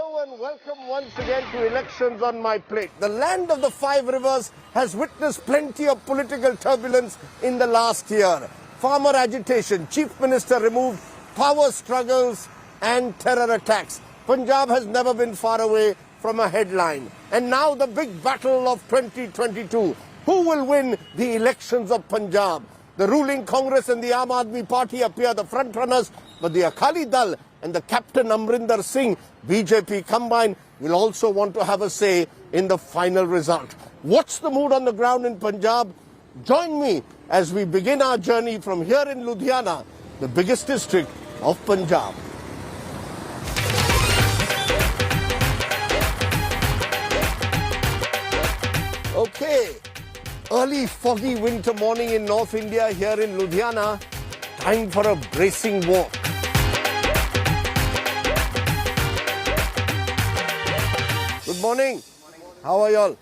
Hello and welcome once again to Elections on My Plate. The land of the five rivers has witnessed plenty of political turbulence in the last year. Farmer agitation, chief minister removed, power struggles and terror attacks. Punjab has never been far away from a headline. And now the big battle of 2022. Who will win the elections of Punjab? The ruling Congress and the Aam Aadmi Party appear the front runners, but the Akali Dal and the Captain Amrinder Singh BJP combined will also want to have a say in the final result. What's the mood on the ground in Punjab? Join me as we begin our journey from here in Ludhiana, the biggest district of Punjab. Okay, early foggy winter morning in North India here in Ludhiana. Time for a bracing walk. Good morning. How are y'all?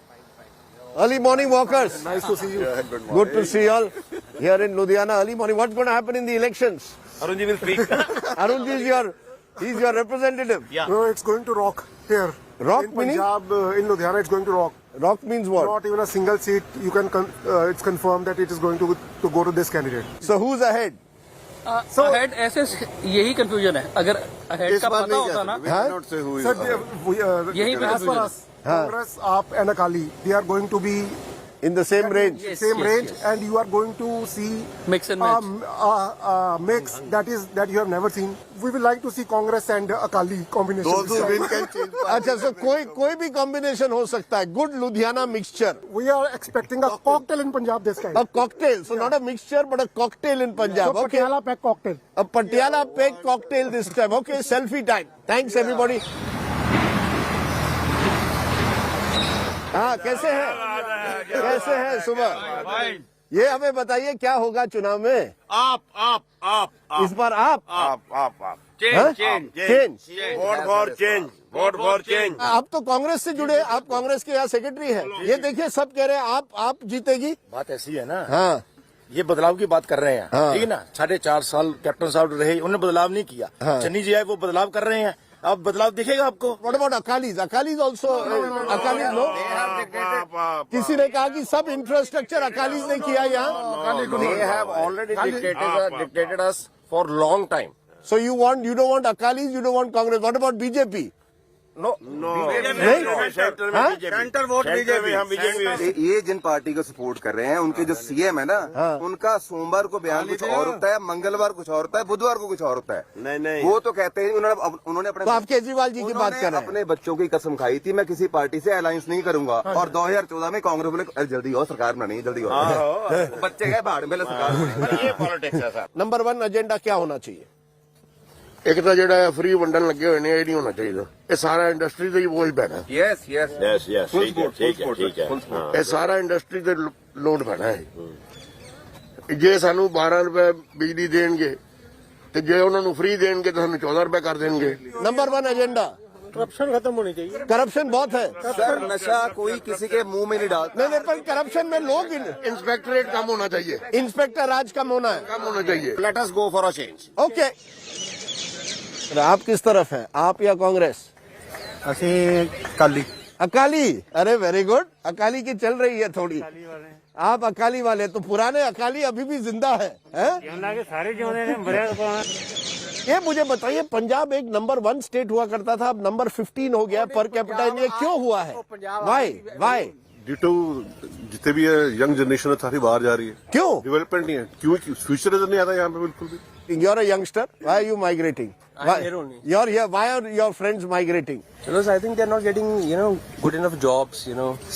Early morning walkers. Nice to see you. Yeah, good morning. Good to see y'all here in Ludhiana. Early morning. What's going to happen in the elections? Arunji will speak. Arunji is your representative. Yeah. No, it's going to rock here. Rock in meaning? Punjab, in Ludhiana, it's going to rock. Rock means what? Not even a single seat. You can. It's confirmed that it is going to go to this candidate. So who's ahead? Ahead ऐसे यही confusion है अगर ahead का पता होता ना Not say who is. Sir, यही पे as for confusion us, Congress, AAP and Akali, they are going to be In the same range? Yes, same yes, range, yes. and you are going to see Mix and match. mix that you have never seen. We will like to see Congress and Akali combination. Those who win can change. अच्छा, so कोई भी combination हो सकता है. Good Ludhiana mixture. We are expecting a cocktail in Punjab this time. A cocktail. So not a mixture but a cocktail in Punjab. So Okay. Patiala pack cocktail. A Patiala peg cocktail this time. Okay, selfie time. Thanks everybody. हाँ, कैसे हैं सुबह? ये हमें बताइए क्या होगा चुनाव में? आप. इस बार आप? हाँ? Change. Vote for change. Vote for change. आप तो कांग्रेस से जुड़े, आप कांग्रेस के यहाँ सेक्रेटरी हैं. ये देखिए सब कह रहे हैं आप जीतेगी. बात ऐसी है ना, हाँ. ये बदलाव की बात कर रहे हैं. हाँ. ठीक है ना, 4.5 साल कैप्टन साहब रहे, उन्होंने बदलाव नहीं किया. हाँ. चन्नी जी आए, वो बदलाव कर रहे हैं. अब बदलाव दिखेगा आपको. What about Akalis? Akalis also Akalis no? किसी ने कहा कि सब इंफ्रास्ट्रक्चर अकालीज ने किया यहाँ. They have already dictated us for long time. So you don't want Akalis, you don't want Congress. What about BJP? No. Centre vote BJP. हम BJP. ये जिन पार्टी को सपोर्ट कर रहे हैं, उनके जो सीएम है ना, उनका सोमवार को बयान कुछ और होता है, मंगलवार कुछ और होता है, बुधवार को कुछ और होता है. नहीं. वो तो कहते हैं उन्होंने अपने तो आप केजरीवाल जी की बात कर रहे हैं. अपने बच्चों की कसम खाई थी, मैं किसी पार्टी से अलायंस नहीं करूंगा. और 2014 में कांग्रेस बोले जल्दी हो, सरकार बनानी है, जल्दी हो. बच्चे गए बाहर में सरकार. ये पॉलिटिक्स है सर. नंबर 1 एजेंडा क्या होना चाहिए? ਇੱਕ ਤਾਂ ਜਿਹੜਾ ਫ੍ਰੀ ਵੰਡਣ ਲੱਗੇ ਹੋਏ ਨੇ ਇਹ ਨਹੀਂ ਹੋਣਾ ਚਾਹੀਦਾ. ਇਹ ਸਾਰਾ ਇੰਡਸਟਰੀ ਤੇ ਹੀ ਬੋਝ ਪੈਣਾ. Yes Yes. ठीक है. ਇਹ ਸਾਰਾ ਇੰਡਸਟਰੀ ਤੇ ਲੋਡ ਪੈਣਾ ਹੈ. ਜੇ ਸਾਨੂੰ 12 ਰੁਪਏ ਬਿਜਲੀ ਦੇਣਗੇ ਤੇ ਜੇ ਉਹਨਾਂ ਨੂੰ ਫ੍ਰੀ ਦੇਣਗੇ ਤਾਂ ਸਾਨੂੰ 14 ਰੁਪਏ ਕਰ ਦੇਣਗੇ. Number 1 agenda. करप्शन खत्म होनी चाहिए. करप्शन बहुत है. सर, नशा कोई किसी के मुंह में नहीं डालता. नहीं पर करप्शन में लोग इंस्पेक्टरेट कम होना चाहिए. इंस्पेक्टर राज कम होना है. कम होना चाहिए. Let us go for a change. Okay. आप किस तरफ हैं? आप या कांग्रेस? अकाली. अरे वेरी गुड. अकाली की चल रही है थोड़ी. आप अकाली वाले तो पुराने अकाली अभी भी जिंदा है, ये मुझे बताइए, पंजाब एक नंबर 1 स्टेट हुआ करता था, अब नंबर 15 हो गया पर कैपिटा. ये क्यों हुआ है? वाई? ड्यू टू जितने भी यंग जनरेशन है सारी बाहर जा रही है. क्यों? डेवलपमेंट नहीं है. क्यों? फ्यूचर नजर नहीं आता यहाँ पे बिल्कुल भी. You're a youngster. Why are you migrating? here only. You're here. Why are your friends migrating? Because I think they're not getting good enough jobs,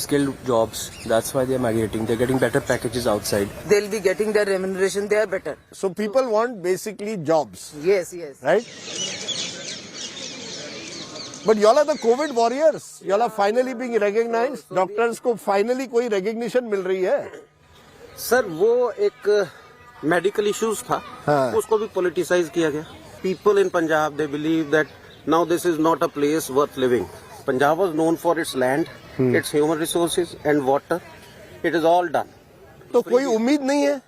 skilled jobs. That's why they're migrating. They're getting better packages outside. They'll be getting their remuneration there better. So people want basically jobs, Yes. right? But y'all are the COVID warriors. Y'all are finally being recognized. Doctors को finally कोई recognition मिल रही है. Sir, वो एक medical issues था, उसको भी politicise किया गया. People in Punjab they believe that now this is not a place worth living. Punjab was known for its land, its human resources and water. It is all done. तो कोई उम्मीद नहीं है?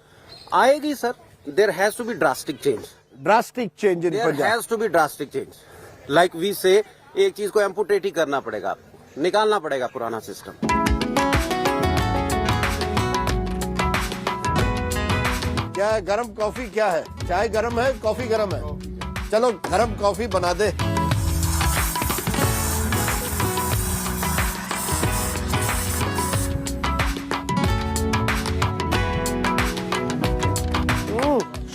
आएगी sir. There has to be drastic change. Drastic change in There Punjab. has to be drastic change. Like we say, एक चीज को एम्पुटेट ही करना पड़ेगा, निकालना पड़ेगा पुराना सिस्टम। क्या है गरम कॉफी? क्या है? चाय गरम है, कॉफी गरम है? चलो गरम कॉफी बना दे।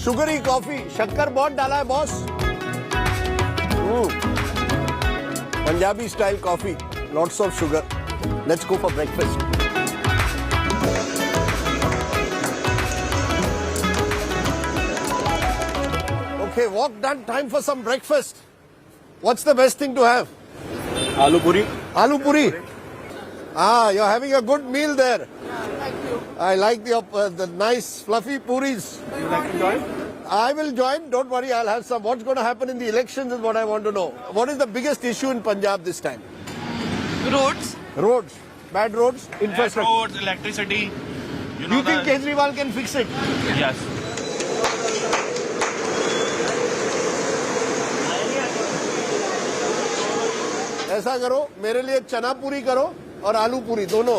शुगरी कॉफी, शक्कर बहुत डाला है boss. Punjabi style coffee, lots of sugar. Let's go for breakfast. Okay, walk done. Time for some breakfast. What's the best thing to have? आलू पूरी। Aloo puri. Ah, you're having a good meal there. Thank you. I like the nice fluffy puris. You like to join? I will join. Don't worry, I'll have some. What's going to happen in the elections is what I want to know. What is the biggest issue in Punjab this time? Roads. Roads. Bad roads. Infrastructure. Roads, electricity. You think Kejriwal can fix it? Yes. ऐसा करो, मेरे लिए चना पूरी करो और आलू पूरी दोनों।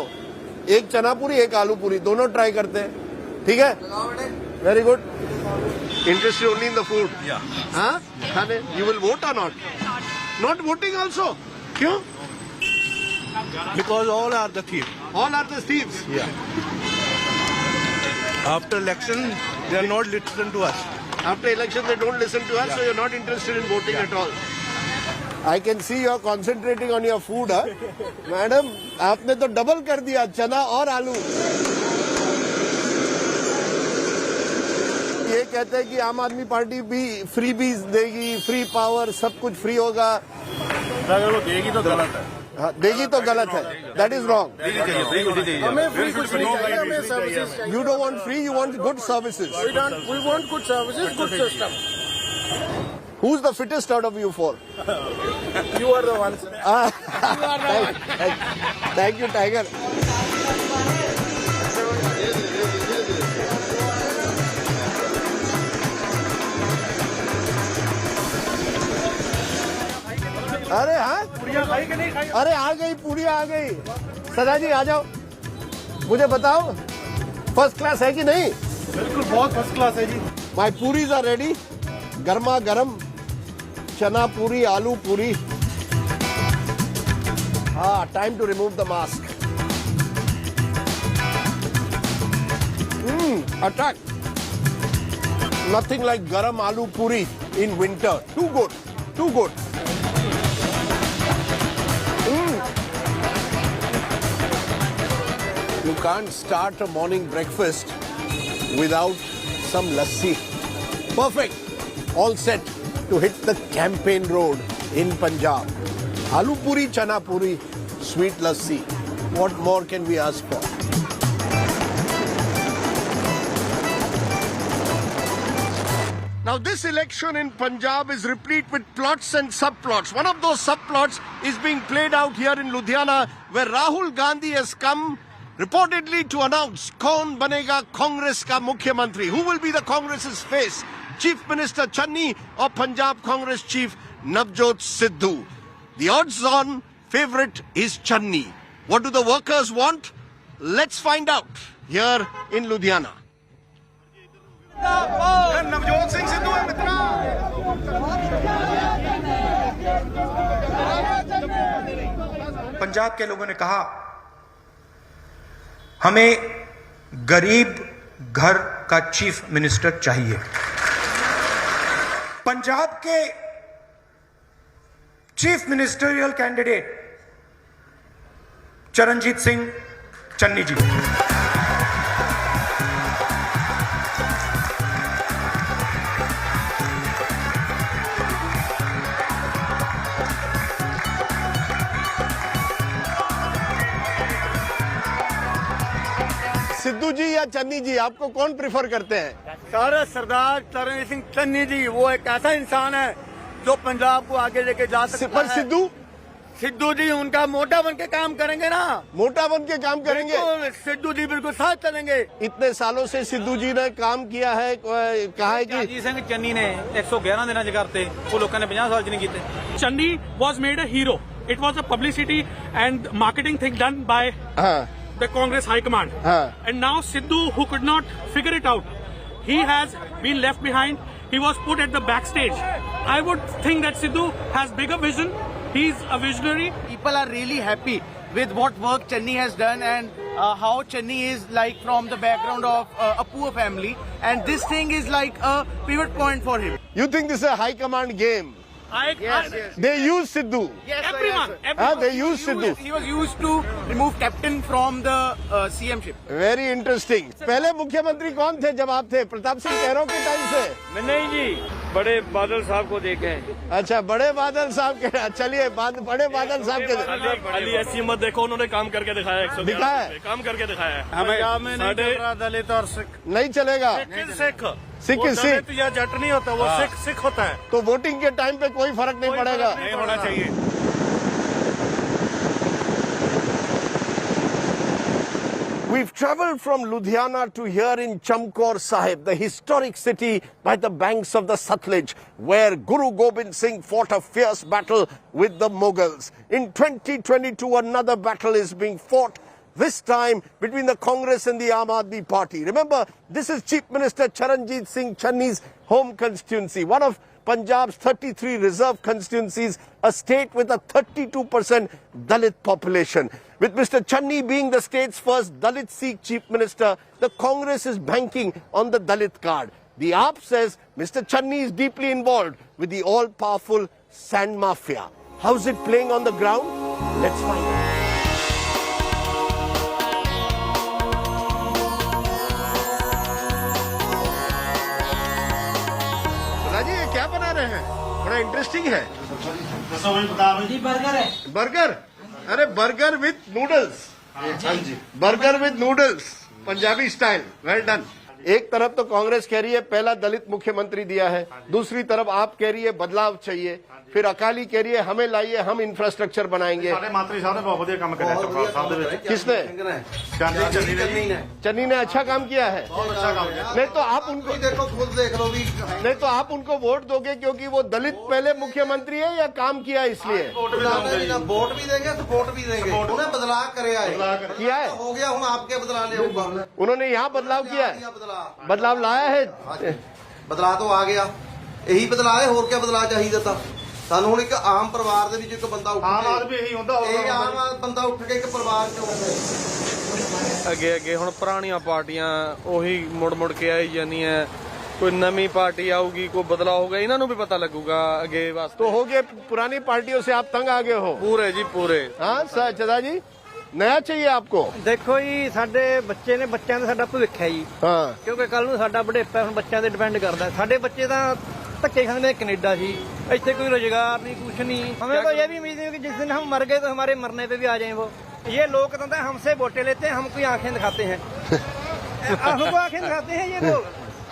एक चना पूरी, एक आलू पूरी, दोनों ट्राई करते हैं। ठीक है? Very good. Interested only in the food? हाँ, खाने। You will vote or not? Not voting also? क्यों? Because all are the thieves. All are the thieves. After election, they are not listening to us. After election they don't listen to us, so you're not interested in voting at all. I can see you're concentrating on your food, huh? Madam, आपने तो double कर दिया, चना और आलू। ये कहते हैं कि आम आदमी पार्टी भी फ्री बीज देगी, फ्री पावर, सब कुछ फ्री होगा। अगर वो देगी तो गलत है। हाँ, देगी तो गलत है। That is wrong. हमें फ्री कुछ नहीं चाहिए, हमें सर्विसेज चाहिए। You don't want free, you want good services. We want good services, good system. Who's the fittest out of you four? You are the one, sir. Thank you, Tiger. अरे हाँ, अरे आ गई, पूरी आ गई। सदा जी आ जाओ, मुझे बताओ फर्स्ट क्लास है कि नहीं? बिल्कुल बहुत फर्स्ट क्लास है जी। माई पूरीज आर रेडी। गर्मा गर्म चना पूरी, आलू पूरी। हाँ, time to remove the mask. Attack. Nothing like गरम aloo puri in winter. Too good, too good. You can't start a morning breakfast without some lassi. Perfect. All set to hit the campaign road in Punjab. Aloo puri, chana puri, sweet lassi. What more can we ask for? Now this election in Punjab is replete with plots and subplots. One of those subplots is being played out here in Ludhiana, where Rahul Gandhi has come reportedly to announce kaun banega Congress ka Mukhyamantri. Who will be the Congress's face? Chief Minister Channi or Punjab Congress Chief Navjot Sidhu? The odds-on favorite is Channi. What do the workers want? Let's find out here in Ludhiana. Navjot Singh Sidhu है मित्रा। पंजाब के लोगों ने कहा हमें गरीब घर का chief minister चाहिए। पंजाब के chief ministerial candidate Charanjit Singh Channi ji. Sidhu ji या चन्नी जी, आपको कौन प्रिफर करते हैं? सारे सरदार चरण सिंह चन्नी जी, वो एक ऐसा इंसान है जो पंजाब को आगे लेके जा सकता पर है। सिद्धू सिद्धू जी उनका मोटा बन के काम करेंगे ना, मोटा बन के काम करेंगे। तो सिद्धू जी बिल्कुल साथ चलेंगे। इतने सालों से सिद्धू जी ने काम किया है, कहा है कि अजीत सिंह चन्नी ने 111 दिनों च करते, वो लोगों ने 50 साल च नहीं कीते। Channi was made a hero. It was a publicity and marketing thing done by the Congress High Command. And now Sidhu, who could not figure it out, he has been left behind. He was put at the backstage. I would think that Sidhu has bigger vision. He's a visionary. People are really happy with what work Chennai has done and how Chennai is like from the background of a poor family, and this thing is like a pivot point for him. You think this is a high command game? Yes. They use Sidhu. Yes, Everyone. They use Sidhu. He was used to remove captain from the CM ship. Very interesting. पहले मुख्यमंत्री कौन थे जब आप थे? Pratap Singh Cairo के time से? नहीं जी, बड़े बादल साहब को देखे। अच्छा, बड़े बादल साहब के। चलिए, बड़े बादल साहब के। अली ऐसी मत देखो, उन्होंने काम करके दिखाया। 111 दिखाया? काम करके दिखाया है। पंजाब में नहीं चल रहा दलित और सिख। नहीं चलेगा। सिख सिख या जट नहीं होता, वो सिख होता है। तो वोटिंग के टाइम पे कोई फर्क नहीं पड़ेगा। नहीं होना चाहिए। We've travelled from Ludhiana to here in Chamkaur Sahib, the historic city by the banks of the Satluj, where Guru Gobind Singh fought a fierce battle with the Mughals. In 2022, another battle is being fought, this time between the Congress and the Aam Aadmi Party. Remember, this is Chief Minister Charanjit Singh Channi's home constituency, one of Punjab's 33 reserve constituencies, a state with a 32% Dalit population. With Mr. Channi being the state's first Dalit Sikh Chief Minister, the Congress is banking on the Dalit card. The AAP says Mr. Channi is deeply involved with the all-powerful sand mafia. How's it playing on the ground? Let's find out. राजी, ये क्या बना रहे हैं? बड़ा interesting है। जी burger है। बर्गर? अरे बर्गर विथ नूडल्स। हाँ जी, burger with noodles, Punjabi style. Well done. एक तरफ तो कांग्रेस कह रही है पहला दलित मुख्यमंत्री दिया है, दूसरी तरफ आप कह रही है बदलाव चाहिए, फिर अकाली कह रही है हमें लाइए, हम इंफ्रास्ट्रक्चर बनाएंगे। मंत्री साहब ने बहुत बढ़िया काम किया है। किसने? चन्नी ने अच्छा काम किया है। नहीं तो आप उनको देखो, खुद देख लो भी। नहीं तो आप उनको वोट दोगे क्योंकि वो दलित पहले मुख्यमंत्री है या काम किया इसलिए? वोट भी देंगे, सपोर्ट भी देंगे। उन्हें बदलाव किया है। हो गया, हम आपके बदला ले आऊंगा। उन्होंने यहाँ बदलाव किया है, बदलाव लाया है। ਬਦਲਾਅ तो आ गया, ਇਹੀ ਬਦਲਾਅ ਹੈ, ਹੋਰ ਕੀ ਬਦਲਾਅ ਚਾਹੀਦਾ ਤਾਂ ਸਾਨੂੰ। ਹੁਣ ਇੱਕ ਆਮ ਪਰਿਵਾਰ ਦੇ ਵਿੱਚ ਇੱਕ ਬੰਦਾ ਉੱਠ ਕੇ, ਆਮ ਆਦਮੀ ਇਹੀ ਹੁੰਦਾ, ਇਹ ਆਮ ਬੰਦਾ ਉੱਠ ਕੇ ਇੱਕ ਪਰਿਵਾਰ ਚੋਂ ਅੱਗੇ ਹੁਣ ਪੁਰਾਣੀਆਂ ਪਾਰਟੀਆਂ ਉਹੀ ਮੁੜ ਕੇ ਆਈ ਜਾਂਦੀਆਂ, ਕੋਈ ਨਵੀਂ ਪਾर्टी ਆਊਗੀ, ਕੋਈ ਬਦਲਾਅ ਹੋਊਗਾ, ਇਹਨਾਂ ਨੂੰ ਵੀ ਪਤਾ ਲੱਗੂਗਾ ਅੱਗੇ ਵਾਸਤੇ। तो हो गए पुरानी पार्टियों से आप तंग आ गए हो? ਪੂਰੇ ਜੀ ਪੂਰੇ। हाँ सदा जी, नया चाहिए आपको? ਦੇਖੋ ਜੀ, ਸਾਡੇ ਬੱਚੇ ਨੇ, ਬੱਚਿਆਂ ਦਾ ਸਾਡਾ ਭਵਿੱਖ ਹੈ ਜੀ। हाँ, ਕਿਉਂਕਿ ਕੱਲ ਨੂੰ ਸਾਡਾ ਬੁਢੇਪਾ ਹੁਣ ਬੱਚਿਆਂ ਤੇ ਡਿਪੈਂਡ ਕਰਦਾ। ਸਾਡੇ ਬੱਚੇ ਤਾਂ ਧੱਕੇ ਖਾਂਦੇ ਨੇ ਕੈਨੇਡਾ ਜੀ, ਇੱਥੇ ਕੋਈ रोजगार नहीं, कुछ नहीं। हमें तो ये भी उम्मीद है कि जिस दिन हम मर गए तो हमारे मरने पे भी आ जाए वो। ये लोकतंत्र हमसे वोटें लेते हैं, हमको आंखें दिखाते हैं। हमको आंखें दिखाते हैं ये लोग,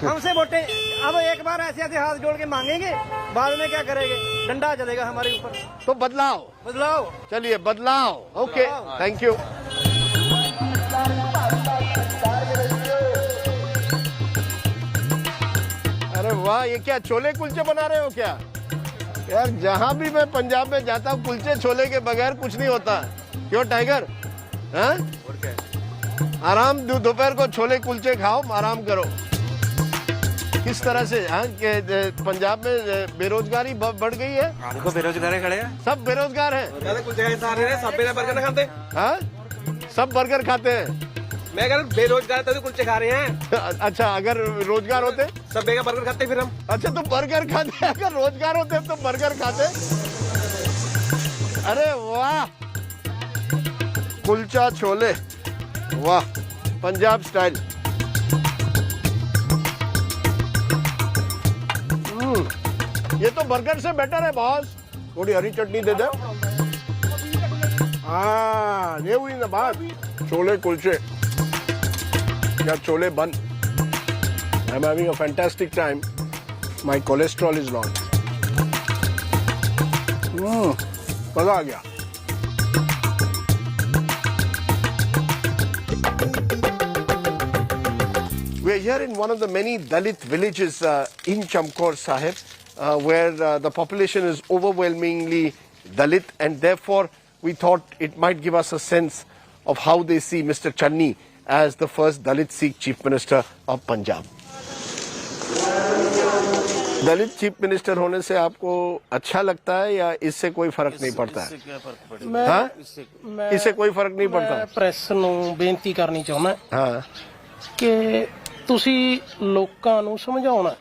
हमसे वोटें। अब एक बार ऐसे ऐसे हाथ जोड़ के मांगेंगे, बाद में क्या करेंगे? डंडा चलेगा हमारे ऊपर। तो बदलाव। चलिए बदलाव। Okay, thank you. अरे वाह, ये क्या छोले कुलचे बना रहे हो क्या? यार जहाँ भी मैं पंजाब में जाता हूँ कुलचे छोले के बगैर कुछ नहीं होता। क्यों टाइगर? हाँ? आराम दोपहर को छोले कुलचे खाओ, आराम करो। किस तरह से पंजाब में बेरोजगारी बढ़ गई है? देखो बेरोजगार खड़े हैं, सब बेरोजगार हैं। सब बर्गर खाते। हाँ, सब बर्गर खाते हैं। मैं अगर बेरोजगार तभी कुलचे खा रहे हैं। अच्छा, अगर रोजगार होते सब बेगा बर्गर खाते फिर हम। अच्छा, तो बर्गर खाते, अगर रोजगार होते तो बर्गर खाते। अरे वाह, कुलचा छोले, वाह, पंजाब स्टाइल। ये तो बर्गर से बेटर है बॉस। थोड़ी हरी चटनी दे दे। हाँ, ये हुई ना बात। छोले कुलचे या छोले बन। I'm having a fantastic time. My cholesterol is low. मजा आ गया। here in one of the many Dalit villages in Chamkaur Sahib, where the population is overwhelmingly Dalit, and therefore we thought it might give us a sense of how they see Mr. Channi as the first Dalit Sikh Chief Minister of Punjab. Dalit chief minister होने से आपको अच्छा लगता है या इससे कोई फर्क नहीं पड़ता है? इससे कोई फर्क नहीं पड़ता। ਪ੍ਰੈਸ ਨੂੰ ਬੇਨਤੀ ਕਰਨੀ ਚਾਹੁੰਦਾ हाँ ਕਿ ਤੁਸੀਂ ਲੋਕਾਂ ਨੂੰ ਸਮਝਾਉਣਾ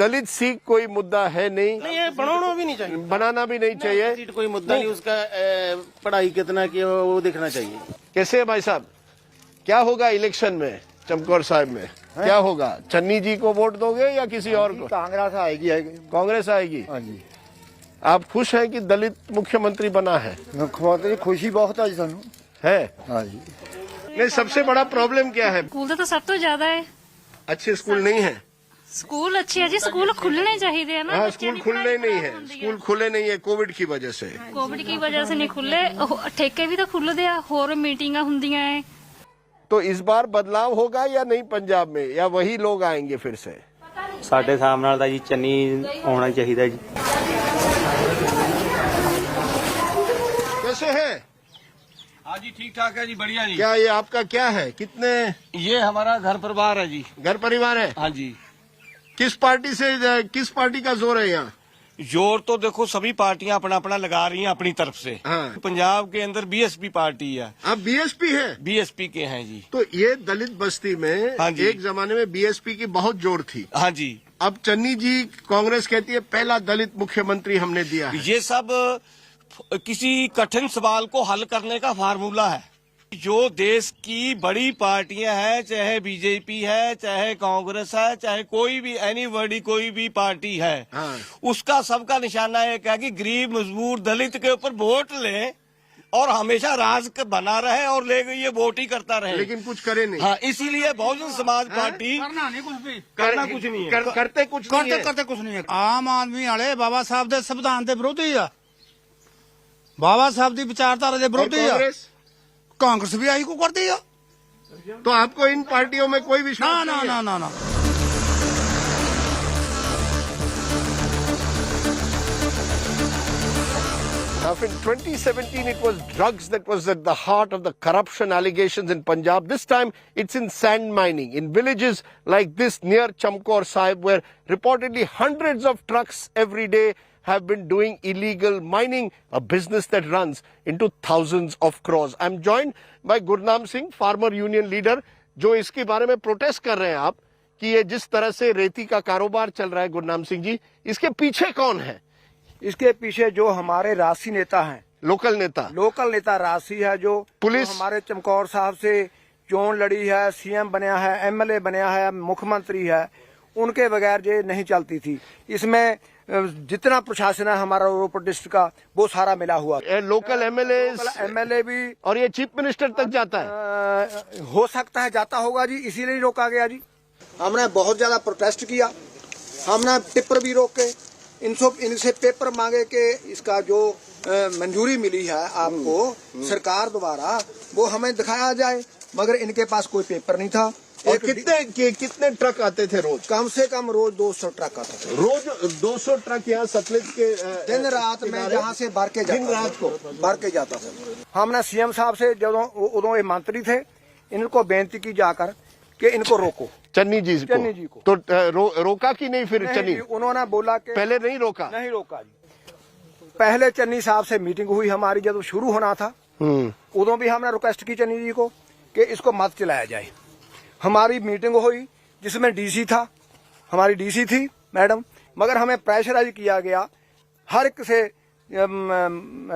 दलित सिख कोई मुद्दा है नहीं, ਨਹੀਂ ਇਹ ਬਣਾਉਣਾ ਵੀ ਨਹੀਂ ਚਾਹੀਦਾ। बनाना भी नहीं चाहिए। सीट कोई मुद्दा नहीं, उसका पढ़ाई कितना की वो देखना चाहिए। कैसे है भाई साहब, क्या होगा इलेक्शन में चमकौर साहिब में? क्या होगा? चन्नी जी को वोट दोगे या किसी और को? कांग्रेस आएगी कांग्रेस आएगी। हाँ जी। आप खुश हैं कि दलित मुख्यमंत्री बना है? मुख्यमंत्री खुशी बहुत है सानू है। हाँ जी। नहीं, सबसे बड़ा प्रॉब्लम क्या है? ਸਕੂਲ ਤਾਂ ਸਭ ਤੋਂ ਜ਼ਿਆਦਾ ਹੈ। अच्छे स्कूल नहीं है। ਸਕੂਲ ਅੱਛੇ ਹੈ ਜੀ, ਸਕੂਲ ਖੁੱਲਣੇ ਚਾਹੀਦੇ हैं ना। हाँ, स्कूल खुलने नहीं है, स्कूल खुले नहीं है कोविड की वजह से। ਕੋਵਿਡ ਦੀ ਵਜ੍ਹਾ ਸੇ ਨਹੀਂ ਖੁੱਲੇ, ਠੇਕੇ ਵੀ ਤਾਂ ਖੁੱਲਦੇ ਆ, ਹੋਰ ਮੀਟਿੰਗਾਂ ਹੁੰਦੀਆਂ ਹੈ। तो इस बार बदलाव होगा या नहीं पंजाब में, या वही लोग आएंगे फिर से? ਸਾਡੇ ਹਿਸਾਬ ਨਾਲ ਤਾਂ ਜੀ ਚੰਨੀ ਆਉਣਾ ਚਾਹੀਦਾ ਜੀ। कैसे है? हाँ जी, ठीक ठाक है जी, बढ़िया जी। क्या ये आपका क्या है? कितने? ये हमारा घर परिवार है जी। घर परिवार है? हाँ जी। किस पार्टी का जोर है यहाँ? जोर तो देखो सभी पार्टियां अपना अपना लगा रही हैं अपनी तरफ से। हाँ। पंजाब के अंदर बीएसपी पार्टी है। आप बीएसपी है? बीएसपी के हैं जी। तो ये दलित बस्ती में हाँ जी। एक जमाने में बीएसपी की बहुत जोर थी। हाँ जी। अब चन्नी जी, कांग्रेस कहती है पहला दलित मुख्यमंत्री हमने दिया है। ये सब किसी कठिन सवाल को हल करने का फार्मूला है। जो देश की बड़ी पार्टियां हैं, चाहे बीजेपी है, चाहे कांग्रेस है, चाहे कोई भी एनीबॉडी कोई भी पार्टी है, हाँ। उसका सबका निशाना एक है कि गरीब मजबूर दलित के ऊपर वोट ले और हमेशा राज बना रहे और ले ये वोट ही करता रहे, लेकिन कुछ करे नहीं। हाँ, इसीलिए बहुजन समाज पार्टी करना नहीं कुछ भी, करना कुछ नहीं है, करते कुछ नहीं है। करते कुछ नहीं है। आम आदमी वाले बाबा साहब के संविधान के विरोधी आ, बाबा साहब की विचारधारा के विरोधी आ। कांग्रेस भी आई को कर दी। तो आपको इन पार्टियों में कोई विश्वास नहीं है? ना ना ना। Now, in 2017, it was drugs that was at the heart of the corruption allegations in Punjab. This time, it's in sand mining, in villages like this near Chamkaur Sahib, where reportedly hundreds of trucks every day have been doing illegal mining, a business that runs into thousands of crores. I'm joined by Gurnam Singh, farmer union leader, जो इसके बारे में protest कर रहे हैं आप कि ये जिस तरह से रेती का कारोबार चल रहा है। गुरनाम सिंह जी, इसके पीछे कौन है? इसके पीछे जो हमारे राशि नेता हैं, लोकल नेता राशि है, जो पुलिस जो हमारे चमकौर साहब से चोन लड़ी है, सीएम बनया है, एमएलए बनया है, मुख्यमंत्री है, उनके बगैर ये नहीं चलती थी। इसमें जितना प्रशासन है हमारा रोहतक डिस्ट्रिक्ट का, वो सारा मिला हुआ। लोकल एमएलए भी, और ये चीफ मिनिस्टर तक जाता है। हो सकता है जाता होगा जी, इसीलिए रोका गया जी। हमने बहुत ज्यादा प्रोटेस्ट किया, हमने टिप्पर भी रोके, इनसे पेपर मांगे कि इसका जो मंजूरी मिली है आपको सरकार द्वारा वो हमें दिखाया जाए, मगर इनके पास कोई पेपर नहीं था। और कितने ट्रक आते थे रोज? कम से कम रोज 200 ट्रक आते थे। रोज 200 ट्रक यहाँ सतलुज के दिन रात में यहाँ से भर के दिन रात को भर के जाता था। हमने सीएम साहब से जब उदों ये मंत्री थे, इनको बेनती की जाकर कि इनको रोको, चन्नी जी को। तो रोका कि नहीं? फिर चन्नी उन्होंने बोला कि पहले नहीं रोका जी। पहले चन्नी साहब से मीटिंग हुई हमारी, जब शुरू होना था उदों भी हमने रिक्वेस्ट की चन्नी जी को कि इसको मत चलाया जाए। हमारी मीटिंग हुई जिसमें डीसी था, हमारी डीसी थी मैडम, मगर हमें प्रेशराइज किया गया हर एक से,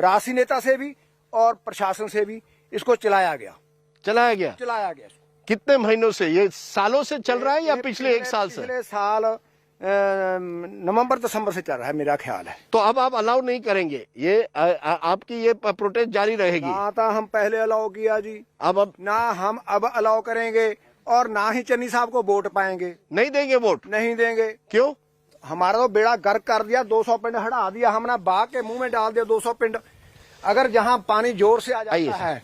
राशि नेता से भी और प्रशासन से भी। इसको चलाया गया। कितने महीनों से? ये सालों से चल रहा है या पिछले एक साल से? पिछले साल नवंबर दिसंबर से चल रहा है मेरा ख्याल है। तो अब आप अलाउ नहीं करेंगे? ये आपकी ये प्रोटेस्ट जारी रहेगी? हम पहले अलाउ किया जी, अब ना हम अब अलाउ करेंगे और ना ही चन्नी साहब को वोट पाएंगे। नहीं देंगे वोट? नहीं देंगे। क्यों? हमारा तो बेड़ा गर्क कर दिया, 200 पिंड हटा दिया हमने, बाघ के मुंह में डाल दिया 200 पिंड। अगर जहाँ पानी जोर से आ जाता है,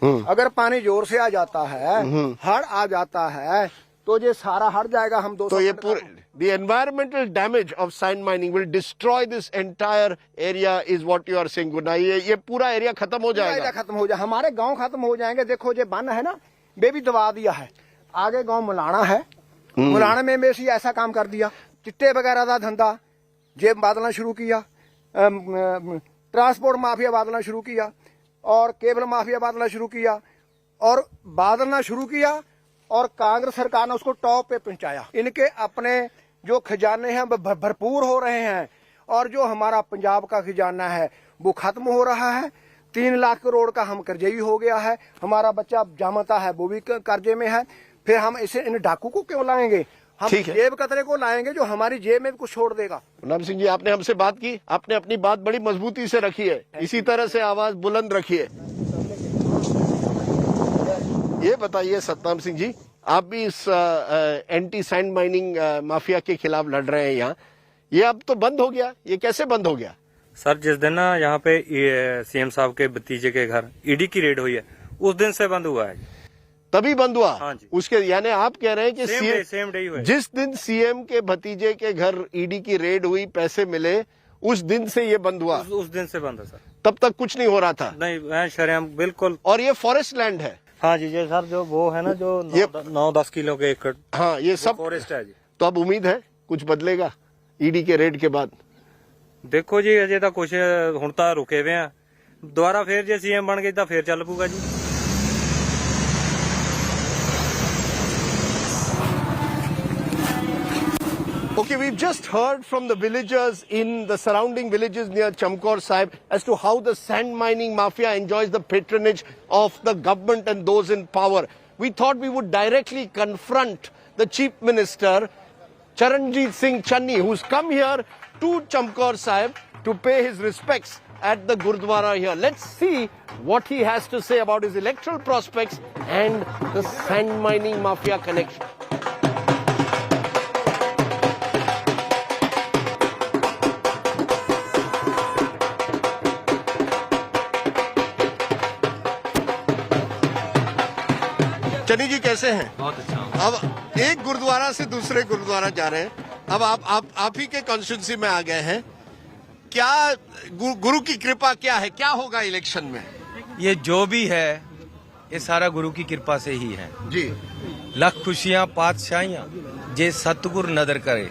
अगर पानी जोर से आ जाता है, हड़ आ जाता है, तो ये सारा हट जाएगा। हम 200 तो ये पूरे the environmental damage of sand mining will destroy this entire area is what you are saying गुना। ये पूरा एरिया खत्म हो जाएगा। एरिया खत्म हो जाए, हमारे गांव खत्म हो जाएंगे। देखो ये बन है ना, वे भी दबा दिया है। आगे गांव मुलाना है, मुलाना में बेसी ऐसा काम कर दिया, चिट्टे वगैरह का धंधा जेब बादलना शुरू किया, ट्रांसपोर्ट माफिया बादलना शुरू किया और केबल माफिया बादलना शुरू किया और बादलना शुरू किया और कांग्रेस सरकार ने उसको टॉप पे पहुंचाया। इनके अपने जो खजाने हैं भरपूर हो रहे हैं और जो हमारा पंजाब का खजाना है वो खत्म हो रहा है। 3 लाख करोड़ का हम कर्जे भी हो गया है, हमारा बच्चा जामता है वो भी कर्जे में है। फिर हम इसे इन डाकू को क्यों लाएंगे? हम जेब कतरे को लाएंगे जो हमारी जेब में कुछ छोड़ देगा। गुलाम सिंह जी, आपने हमसे बात की, आपने अपनी बात बड़ी मजबूती से रखी है, इसी तरह से आवाज बुलंद रखिए। ये बताइए सतनाम सिंह जी, आप भी इस एंटी सैंड माइनिंग माफिया के खिलाफ लड़ रहे हैं यहाँ, ये अब तो बंद हो गया, ये कैसे बंद हो गया? सर जिस दिन ना यहाँ पे सीएम साहब के भतीजे के घर ईडी की रेड हुई है उस दिन से बंद हुआ है। तभी बंद हुआ? हाँ जी। उसके यानी आप कह रहे हैं कि सेम डे हुआ है। जिस दिन सीएम के भतीजे के घर ईडी की रेड हुई, पैसे मिले, उस दिन से ये बंद हुआ? उस दिन से बंद है सर। तब तक कुछ नहीं हो रहा था? नहीं, शरेआम बिल्कुल। और ये फॉरेस्ट लैंड है? हाँ जी, ये सर जो वो है ना जो 9-10 किलो के एकड़, हाँ ये सब फॉरेस्ट है जी। तो अब उम्मीद है कुछ बदलेगा ईडी के रेड के बाद? देखो जी अजय तो कुछ हुण तां रुके हुए हैं, दोबारा फिर जे सीएम बन गई तो फिर चल पूगा जी। Okay, we've just heard from the villagers in the surrounding villages near Chamkaur Sahib as to how the sand mining mafia enjoys the patronage of the government and those in power. We thought we would directly confront the Chief Minister, Charanjit Singh Channi, who's come here to Chamkaur Sahib to pay his respects at the Gurdwara here. Let's see what he has to say about his electoral prospects and the sand mining mafia connection. चनी जी कैसे हैं? बहुत अच्छा। अब एक गुरुद्वारा से दूसरे गुरुद्वारा जा रहे हैं, अब आप ही के कॉन्स्टिट्यूंसी में आ गए हैं, क्या गुरु की कृपा क्या है, क्या होगा इलेक्शन में? ये जो भी है ये सारा गुरु की कृपा से ही है जी। लख खुशियां पातशाहियां जे सतगुर नदर करे,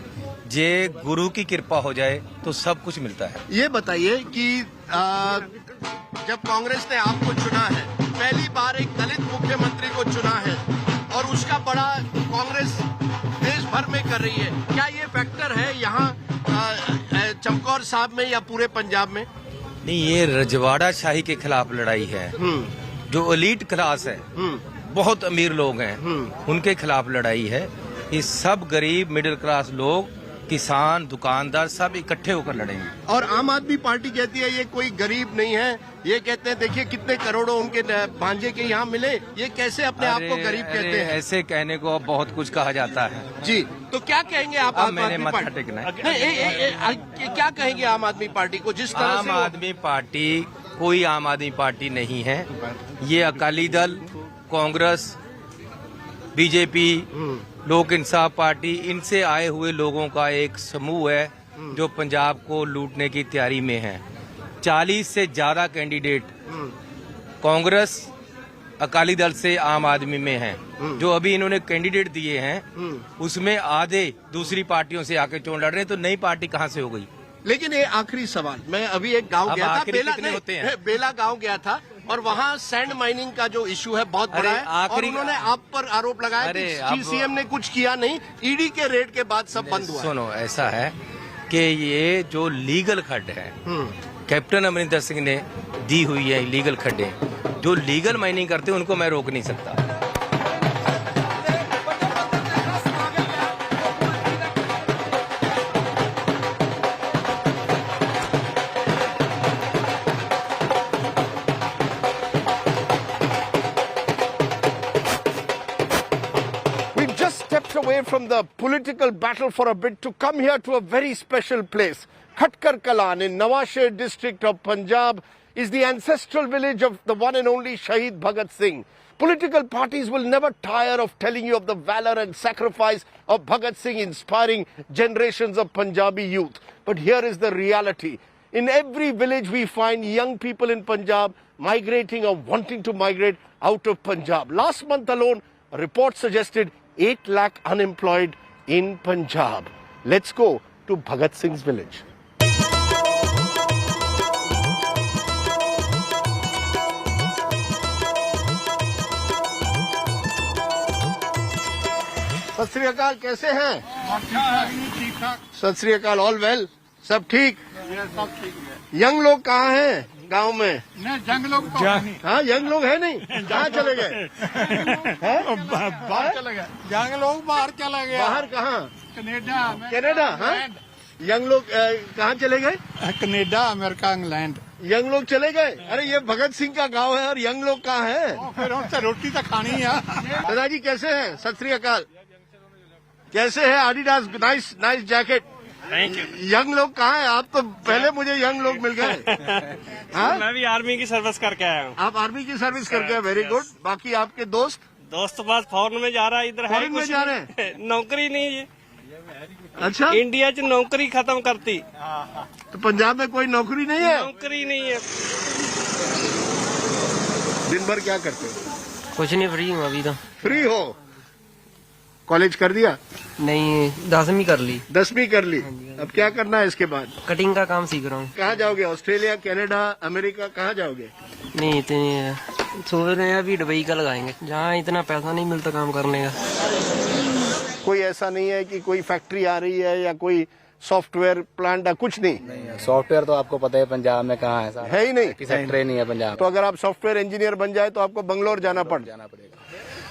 जे गुरु की कृपा हो जाए तो सब कुछ मिलता है। ये बताइए कि जब कांग्रेस ने आपको चुना है, पहली बार एक दलित मुख्यमंत्री को चुना है और उसका बड़ा कांग्रेस देश भर में कर रही है, क्या ये फैक्टर है यहाँ चमकौर साहब में या पूरे पंजाब में? नहीं, ये रजवाड़ा शाही के खिलाफ लड़ाई है। जो एलीट क्लास है, बहुत अमीर लोग हैं, उनके खिलाफ लड़ाई है। ये सब गरीब मिडिल क्लास लोग, किसान, दुकानदार सब इकट्ठे होकर लड़ेंगे। और आम आदमी पार्टी कहती है ये कोई गरीब नहीं है, ये कहते हैं देखिए कितने करोड़ों उनके भांजे के यहाँ मिले, ये कैसे अपने आप को गरीब कहते हैं? ऐसे कहने को बहुत कुछ कहा जाता है जी। तो क्या कहेंगे आप आम आदमी पार्टी? क्या कहेंगे आम आदमी पार्टी को जिस तरह आम आदमी पार्टी कोई आम आदमी पार्टी नहीं है, ये अकाली दल, कांग्रेस, बीजेपी, लोक इंसाफ पार्टी, इनसे आए हुए लोगों का एक समूह है जो पंजाब को लूटने की तैयारी में है। 40 से ज्यादा कैंडिडेट कांग्रेस, अकाली दल से आम आदमी में हैं। जो अभी इन्होंने कैंडिडेट दिए हैं उसमें आधे दूसरी पार्टियों से आके चुनाव लड़ रहे हैं, तो नई पार्टी कहाँ से हो गई? लेकिन ये आखिरी सवाल, मैं अभी एक गांव गया था, बेला गांव गया था और वहाँ सैंड माइनिंग का जो इश्यू है बहुत बड़ा है और उन्होंने आप पर आरोप लगाया कि सीएम ने कुछ किया नहीं, ईडी के रेड के बाद सब बंद हुआ। सुनो, ऐसा है कि ये जो लीगल खड्ड है, कैप्टन अमरिंदर सिंह ने दी हुई है लीगल खड्डे, जो लीगल माइनिंग करते हैं उनको मैं रोक नहीं सकता। Away from the political battle for a bit to come here to a very special place. Khatkar Kalan in Nawasher district of Punjab is the ancestral village of the one and only Shahid Bhagat Singh. Political parties will never tire of telling you of the valor and sacrifice of Bhagat Singh, inspiring generations of Punjabi youth. But here is the reality. In every village we find young people in Punjab migrating or wanting to migrate out of Punjab. Last month alone, a report suggested 8 lakh unemployed in Punjab. Let's go to Bhagat Singh's village. सत श्री अकाल, कैसे हैं? ठीक ठाक। सत श्री अकाल, all well, सब ठीक? सब ठीक है। यंग लोग कहाँ हैं गांव में? नहीं, जंग लोग तो नहीं। हाँ, यंग लोग है नहीं, कहाँ चले गए? बाहर चले गए। जंग लोग बाहर चले गए। बाहर कहाँ? कनाडा। कनाडा? हाँ, यंग लोग कहाँ चले गए? Canada, America, England. यंग लोग चले गए? अरे ये भगत सिंह का गांव है और यंग लोग कहाँ है? फिर उनसे रोटी तो खानी है। दादाजी कैसे हैं? सत श्री अकाल, कैसे है? Adidas, nice nice jacket. Thank you. Young लोग कहाँ हैं? आप तो पहले मुझे यंग लोग मिल गए। हाँ? मैं भी आर्मी की सर्विस करके आया हूँ। आप आर्मी की सर्विस करके हैं, वेरी गुड। बाकी आपके दोस्त? दोस्त तो बस फॉरेन में जा रहा है, इधर है फॉरेन में कुछ जा रहे नहीं। नौकरी नहीं है। अच्छा, इंडिया च नौकरी खत्म करती, तो पंजाब में कोई नौकरी नहीं है? नौकरी नहीं है। दिन भर क्या करते हो? कुछ नहीं, फ्री हूँ अभी तो। फ्री हो? कॉलेज कर दिया? नहीं, 10वीं कर ली। 10वीं कर ली, अब क्या करना है इसके बाद? कटिंग का काम सीख रहा हूँ। कहाँ जाओगे? ऑस्ट्रेलिया, कनाडा, अमेरिका, कहाँ जाओगे? नहीं, इतनी सोच रहे हैं अभी दुबई का लगाएंगे, जहाँ इतना पैसा नहीं मिलता काम करने का। कोई ऐसा नहीं है कि कोई फैक्ट्री आ रही है या कोई सॉफ्टवेयर प्लांट है? कुछ नहीं। सॉफ्टवेयर तो आपको पता है पंजाब में कहाँ है? है ही नहीं, सेक्टर नहीं है पंजाब। तो अगर आप सॉफ्टवेयर इंजीनियर बन जाए तो आपको बंगलोर जाना पड़ेगा।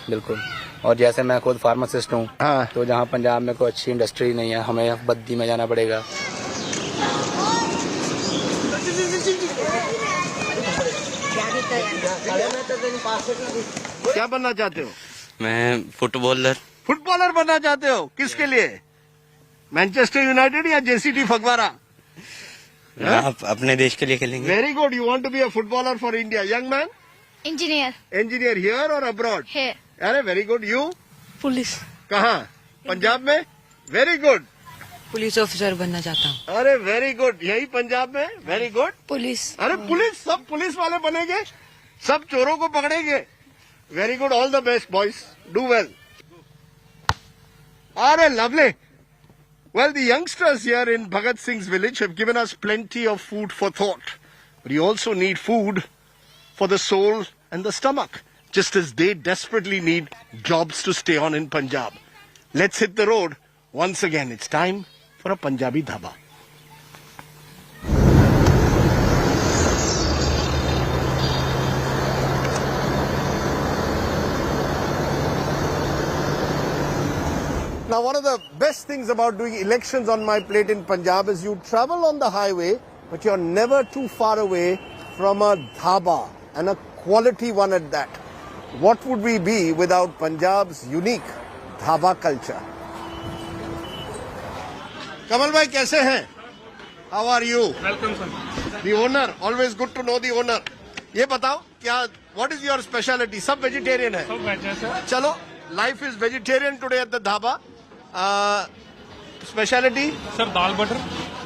बिल्कुल। और जैसे मैं खुद फार्मासिस्ट हूँ, हाँ। तो जहाँ पंजाब में कोई अच्छी इंडस्ट्री नहीं है, हमें बद्दी में जाना पड़ेगा। क्या बनना चाहते हो? मैं फुटबॉलर। फुटबॉलर बनना चाहते हो? किसके लिए? मैनचेस्टर यूनाइटेड या जेसीटी फगवारा? आप अपने देश के लिए खेलेंगे? Very good, you want to be a footballer for India. Young man? Engineer. Engineer here or abroad? है। अरे वेरी गुड। यू? पुलिस। कहाँ? पंजाब में? Very good. पुलिस ऑफिसर बनना चाहता हूँ। अरे वेरी गुड, यही पंजाब में? Very good. पुलिस। अरे पुलिस, सब पुलिस वाले बनेंगे, सब चोरों को पकड़ेंगे। Very good, all the best boys, do well. अरे lovely. Well, the youngsters here in Bhagat Singh's village have given us plenty of food for thought. But you also need food for the soul and the stomach, just as they desperately need jobs to stay on in Punjab. Let's hit the road. Once again, it's time for a Punjabi dhaba. Now, one of the best things about doing elections on my plate in Punjab is you travel on the highway, but you're never too far away from a dhaba, and a quality one at that. What would we be without Punjab's unique dhaba culture? Kamal bhai, kaise hain? How are you? Welcome, sir. The owner, always good to know the owner. ये बताओ क्या, what is your speciality? सब vegetarian है? सब veg है sir. चलो, life is vegetarian today at the dhaba. Speciality sir dal butter.